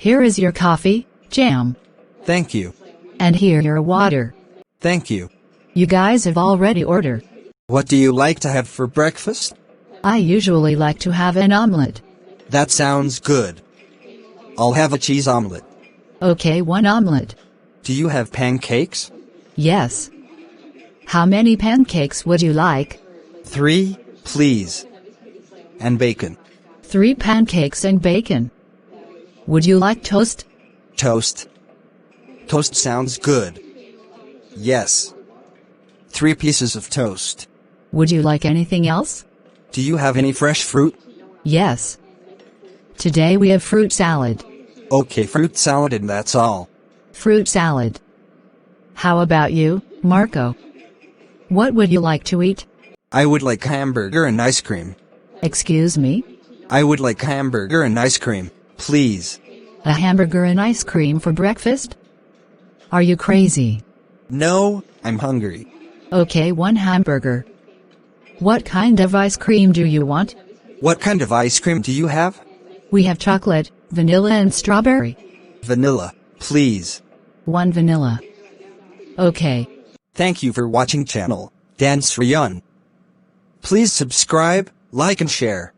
Here is your coffee, jam. Thank you. And here your water. Thank you. You guys have already ordered. What do you like to have for breakfast? I usually like to have an omelet. That sounds good. I'll have a cheese omelet. Okay, one omelet. Do you have pancakes? Yes. How many pancakes would you like? 3, please. And bacon. 3 pancakes and bacon. Would you like toast? Toast. Toast sounds good. Yes. 3 pieces of toast. Would you like anything else? Do you have any fresh fruit? Yes. Today we have fruit salad. Okay, fruit salad and that's all. Fruit salad. How about you, Marco? What would you like to eat? I would like hamburger and ice cream. Excuse me? I would like hamburger and ice cream, please. A hamburger and ice cream for breakfast? Are you crazy? No, I'm hungry. Okay, one hamburger. What kind of ice cream do you want? What kind of ice cream do you have? We have chocolate, vanilla and strawberry. Vanilla, please. 1 vanilla. Okay. Thank you for watching channel, Dan Sreyoun. Please subscribe, like and share.